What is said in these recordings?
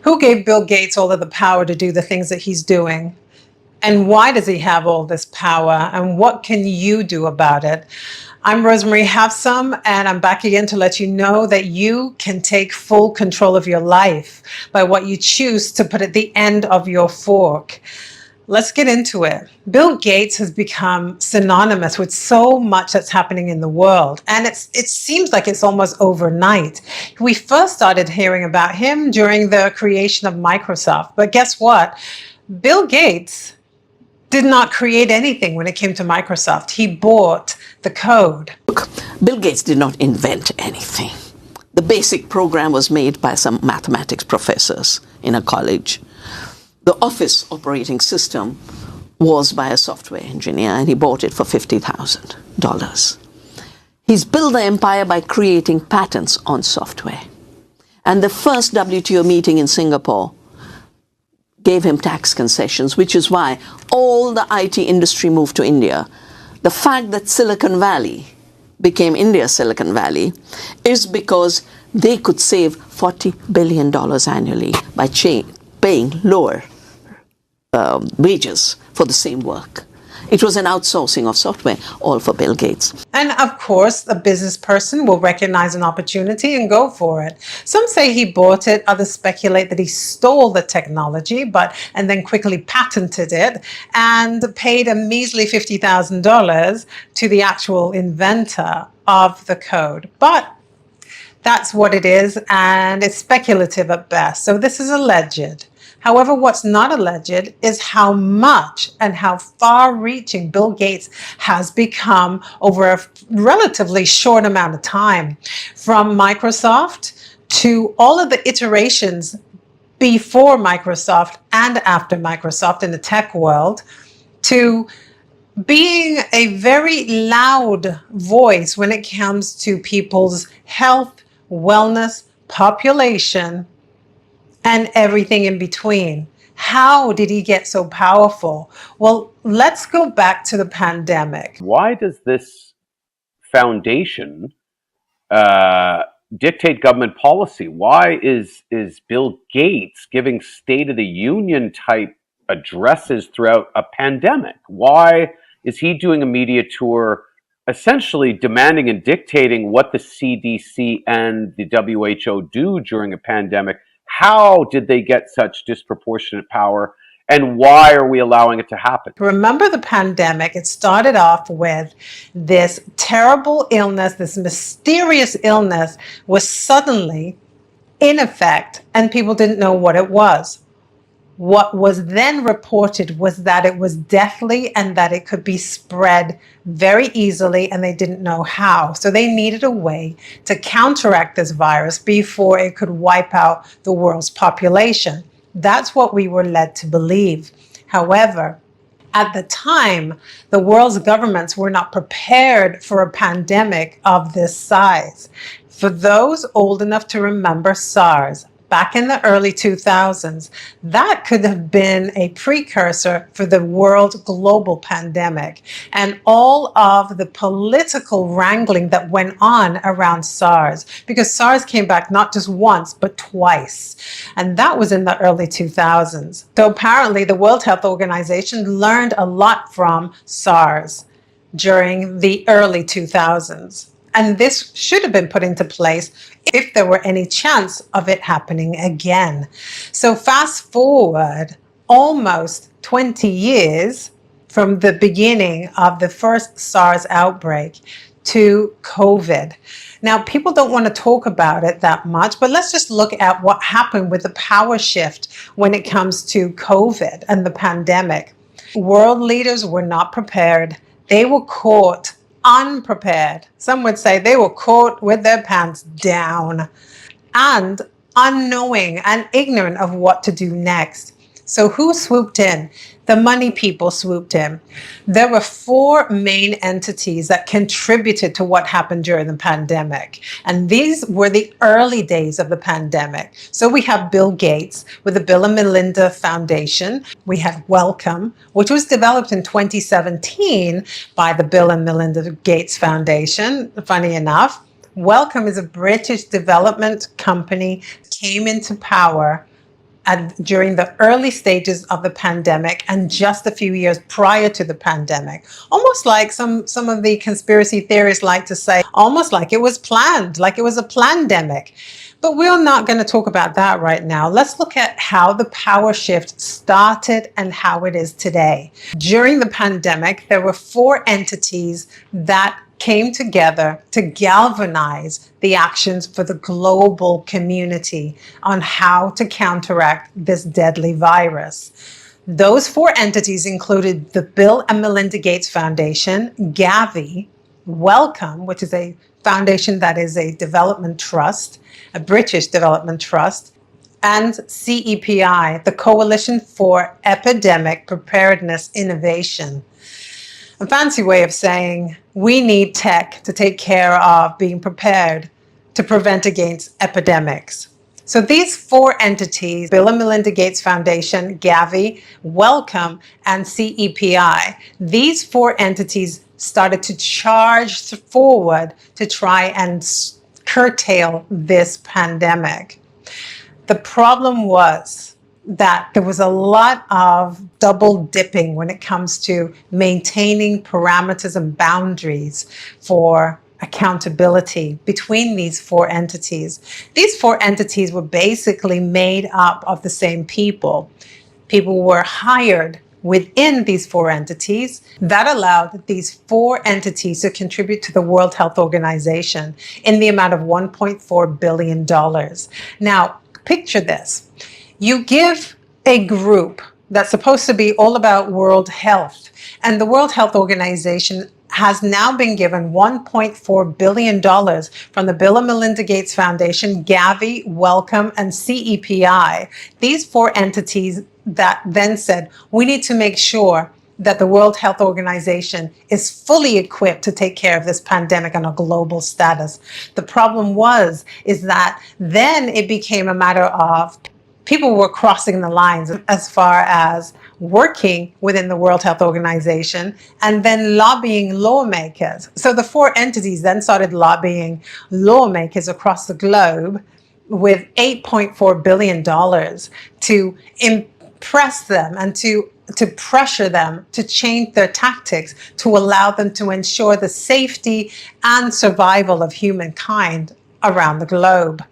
Who gave Bill Gates all of the power to do the things that he's doing? And why does he have all this power? And what can you do about it? I'm Rosemarie Havsom, and I'm back again to let you know that you can take full control of your life by what you choose to put at the end of your fork. Let's get into it. Bill Gates has become synonymous with so much that's happening in the world, and it seems like it's almost overnight. We first started hearing about him during the creation of Microsoft, but guess what? Bill Gates did not create anything when it came to Microsoft. He bought the code. Look, Bill Gates did not invent anything. The basic program was made by some mathematics professors in a college. The Office operating system was by a software engineer, and he bought it for $50,000. He's built the empire by creating patents on software. And the first WTO meeting in Singapore gave him tax concessions, which is why all the IT industry moved to India. The fact that Silicon Valley became India's Silicon Valley is because they could save $40 billion annually by paying lower wages for the same work. It was an outsourcing of software, all for Bill Gates. And of course, a business person will recognize an opportunity and go for it. Some say he bought it, others speculate that he stole the technology, and then quickly patented it and paid a measly $50,000 to the actual inventor of the code. But that's what it is, and it's speculative at best. So this is alleged. However, what's not alleged is how much and how far-reaching Bill Gates has become over a relatively short amount of time. From Microsoft to all of the iterations before Microsoft and after Microsoft in the tech world, to being a very loud voice when it comes to people's health, wellness, population, and everything in between. How did he get so powerful? Well, let's go back to the pandemic. Why does this foundation dictate government policy? Why is Bill Gates giving State of the Union type addresses throughout a pandemic? Why is he doing a media tour essentially demanding and dictating what the CDC and the WHO do during a pandemic? How did they get such disproportionate power, and why are we allowing it to happen? Remember the pandemic, it started off with this terrible illness, this mysterious illness was suddenly in effect, and people didn't know what it was. What was then reported was that it was deathly and that it could be spread very easily, and they didn't know how. So they needed a way to counteract this virus before it could wipe out the world's population. That's what we were led to believe. However, at the time, the world's governments were not prepared for a pandemic of this size. For those old enough to remember SARS, back in the early 2000s, that could have been a precursor for the world global pandemic and all of the political wrangling that went on around SARS, because SARS came back not just once, but twice. And that was in the early 2000s. So apparently the World Health Organization learned a lot from SARS during the early 2000s. And this should have been put into place if there were any chance of it happening again. So fast forward almost 20 years from the beginning of the first SARS outbreak to COVID. Now, people don't want to talk about it that much, but let's just look at what happened with the power shift when it comes to COVID and the pandemic. World leaders were not prepared. They were caught unprepared. Some would say they were caught with their pants down and unknowing and ignorant of what to do next. So who swooped in? The money people swooped in. There were four main entities that contributed to what happened during the pandemic. And these were the early days of the pandemic. So we have Bill Gates with the Bill and Melinda Foundation. We have Wellcome, which was developed in 2017 by the Bill and Melinda Gates Foundation. Funny enough, Wellcome is a British development company, came into power during the early stages of the pandemic and just a few years prior to the pandemic. Almost like some of the conspiracy theorists like to say, almost like it was planned, like it was a plandemic. But we're not going to talk about that right now. Let's look at how the power shift started and how it is today. During the pandemic, there were 4 entities that came together to galvanize the actions for the global community on how to counteract this deadly virus. Those 4 entities included the Bill and Melinda Gates Foundation, Gavi, Wellcome, which is a foundation that is a development trust, a British development trust, and CEPI, the Coalition for Epidemic Preparedness Innovation. A fancy way of saying we need tech to take care of being prepared to prevent against epidemics. So these 4 entities, Bill and Melinda Gates Foundation, Gavi, Wellcome, and CEPI, these 4 entities started to charge forward to try and curtail this pandemic. The problem was that there was a lot of double dipping when it comes to maintaining parameters and boundaries for accountability between these 4 entities. These 4 entities were basically made up of the same people. People were hired within these 4 entities that allowed these 4 entities to contribute to the World Health Organization in the amount of $1.4 billion. Now, picture this. You give a group that's supposed to be all about world health, and the World Health Organization has now been given $1.4 billion from the Bill and Melinda Gates Foundation, Gavi, Wellcome, and CEPI. These 4 entities that then said, we need to make sure that the World Health Organization is fully equipped to take care of this pandemic on a global status. The problem is that then it became a matter of people were crossing the lines as far as working within the World Health Organization and then lobbying lawmakers. So the 4 entities then started lobbying lawmakers across the globe with $8.4 billion to impress them and to pressure them to change their tactics to allow them to ensure the safety and survival of humankind around the globe.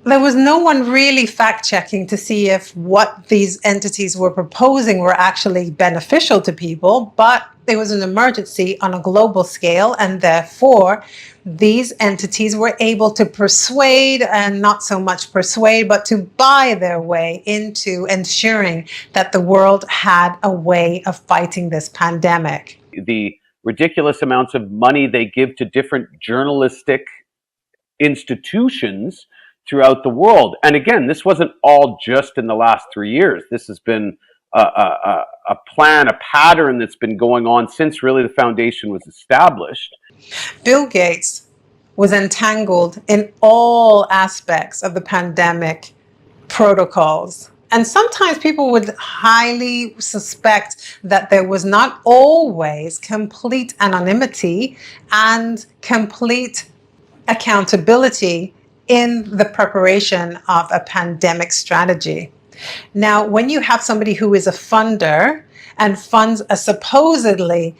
There was no one really fact-checking to see if what these entities were proposing were actually beneficial to people, but it was an emergency on a global scale, and therefore these entities were able to persuade, and not so much persuade, but to buy their way into ensuring that the world had a way of fighting this pandemic. The ridiculous amounts of money they give to different journalistic institutions throughout the world. And again, this wasn't all just in the last 3 years. This has been a plan, a pattern that's been going on since really the foundation was established. Bill Gates was entangled in all aspects of the pandemic protocols. And sometimes people would highly suspect that there was not always complete anonymity and complete accountability in the preparation of a pandemic strategy. Now, when you have somebody who is a funder and funds a supposedly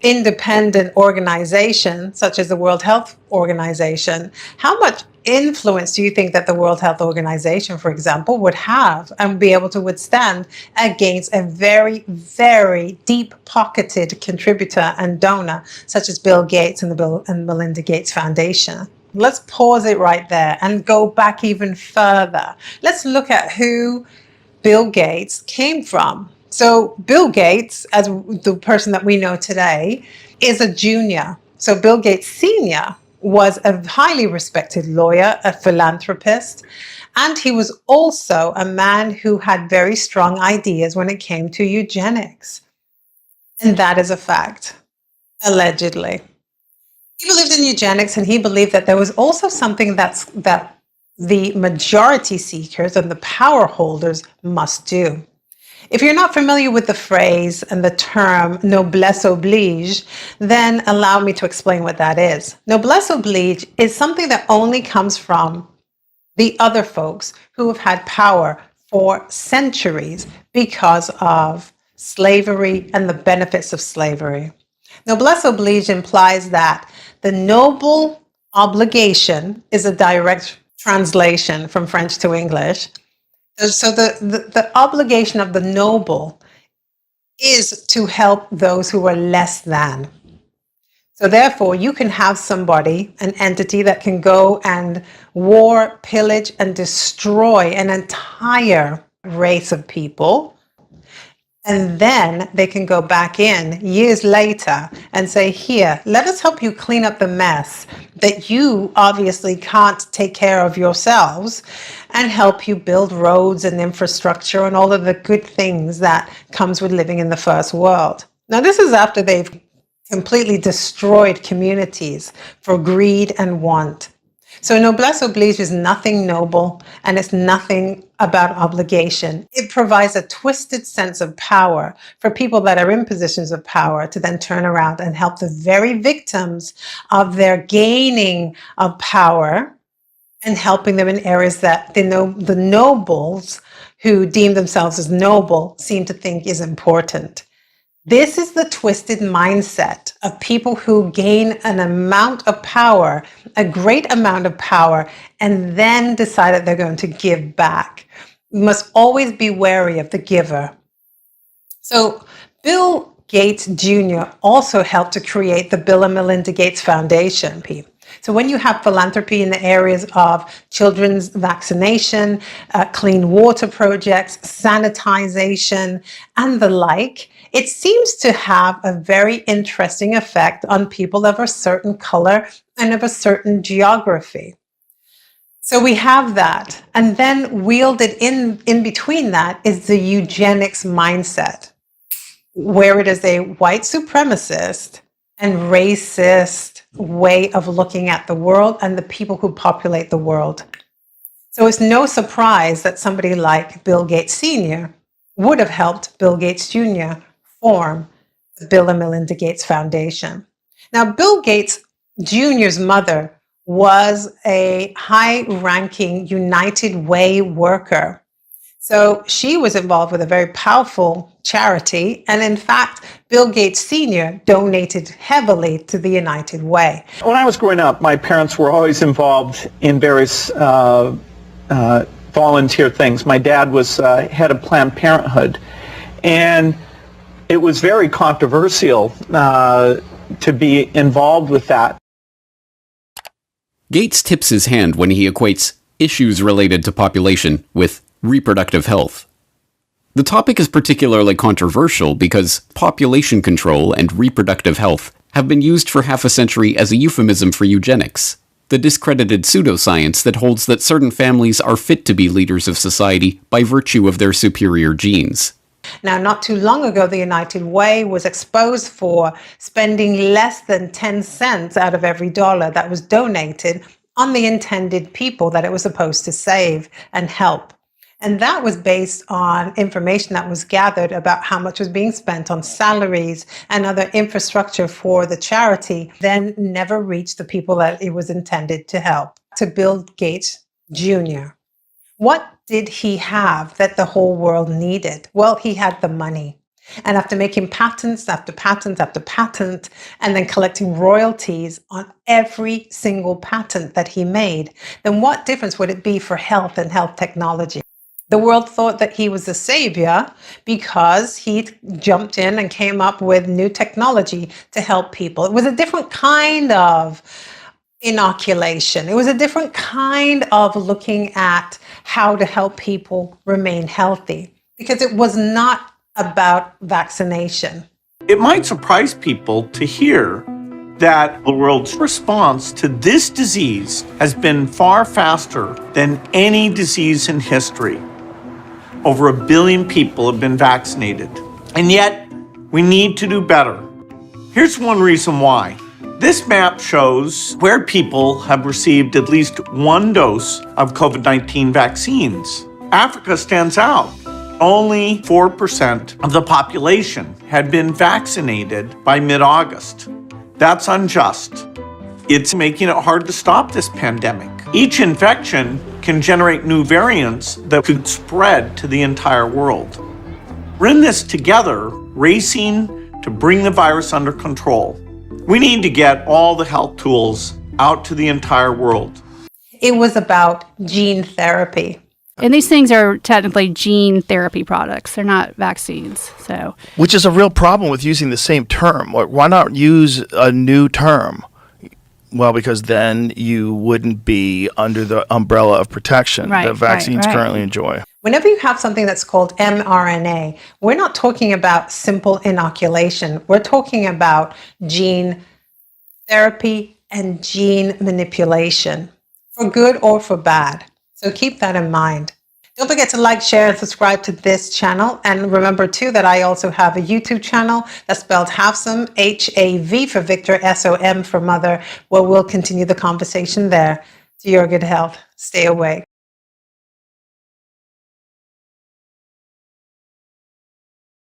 independent organization, such as the World Health Organization, how much influence do you think that the World Health Organization, for example, would have and be able to withstand against a very, very deep-pocketed contributor and donor, such as Bill Gates and the Bill and Melinda Gates Foundation? Let's pause it right there and go back even further. Let's look at who Bill Gates came from. So Bill Gates, as the person that we know today, is a junior. So Bill Gates Sr. was a highly respected lawyer, a philanthropist, and he was also a man who had very strong ideas when it came to eugenics. And that is a fact, allegedly. He believed in eugenics, and he believed that there was also something that the majority seekers and the power holders must do. If you're not familiar with the phrase and the term noblesse oblige, then allow me to explain what that is. Noblesse oblige is something that only comes from the other folks who have had power for centuries because of slavery and the benefits of slavery. Noblesse oblige implies that the noble obligation is a direct translation from French to English. So the obligation of the noble is to help those who are less than. So therefore, you can have somebody, an entity that can go and war, pillage, and destroy an entire race of people. And then they can go back in years later and say, here, let us help you clean up the mess that you obviously can't take care of yourselves, and help you build roads and infrastructure and all of the good things that comes with living in the first world. Now, this is after they've completely destroyed communities for greed and want. So noblesse oblige is nothing noble, and it's nothing about obligation. It provides a twisted sense of power for people that are in positions of power to then turn around and help the very victims of their gaining of power, and helping them in areas that the nobles who deem themselves as noble seem to think is important. This is the twisted mindset of people who gain an amount of power, a great amount of power, and then decide that they're going to give back. You must always be wary of the giver. So Bill Gates Jr. also helped to create the Bill and Melinda Gates Foundation. So when you have philanthropy in the areas of children's vaccination, clean water projects, sanitization, and the like, it seems to have a very interesting effect on people of a certain color and of a certain geography. So we have that. And then wielded in between that is the eugenics mindset, where it is a white supremacist and racist way of looking at the world and the people who populate the world. So it's no surprise that somebody like Bill Gates Sr. would have helped Bill Gates Jr. form the Bill and Melinda Gates Foundation. Now, Bill Gates Jr.'s mother was a high-ranking United Way worker. So she was involved with a very powerful charity. And in fact, Bill Gates Sr. donated heavily to the United Way. When I was growing up, my parents were always involved in various volunteer things. My dad was head of Planned Parenthood. And it was very controversial to be involved with that. Gates tips his hand when he equates issues related to population with reproductive health. The topic is particularly controversial because population control and reproductive health have been used for half a century as a euphemism for eugenics, the discredited pseudoscience that holds that certain families are fit to be leaders of society by virtue of their superior genes. Now, not too long ago, the United Way was exposed for spending less than 10 cents out of every dollar that was donated on the intended people that it was supposed to save and help. And that was based on information that was gathered about how much was being spent on salaries and other infrastructure for the charity, then never reached the people that it was intended to help. To Bill Gates Jr. What did he have that the whole world needed? Well, he had the money. And after making patents after patent after patent, and then collecting royalties on every single patent that he made, then what difference would it be for health and health technology? The world thought that he was the savior because he jumped in and came up with new technology to help people. It was a different kind of inoculation. It was a different kind of looking at how to help people remain healthy, because it was not about vaccination. It might surprise people to hear that the world's response to this disease has been far faster than any disease in history. Over 1 billion people have been vaccinated, and yet we need to do better. Here's one reason why. This map shows where people have received at least one dose of COVID-19 vaccines. Africa stands out. Only 4% of the population had been vaccinated by mid-August. That's unjust. It's making it hard to stop this pandemic. Each infection can generate new variants that could spread to the entire world. We're in this together, racing to bring the virus under control. We need to get all the health tools out to the entire world. It was about gene therapy. And these things are technically gene therapy products. They're not vaccines. So, which is a real problem with using the same term. Why not use a new term? Well, because then you wouldn't be under the umbrella of protection that vaccines currently enjoy. Whenever you have something that's called mRNA, we're not talking about simple inoculation. We're talking about gene therapy and gene manipulation, for good or for bad. So keep that in mind. Don't forget to like, share, and subscribe to this channel. And remember, too, that I also have a YouTube channel that's spelled Havsom, H-A-V for Victor, S-O-M for Mother, where we'll continue the conversation there. To your good health. Stay away.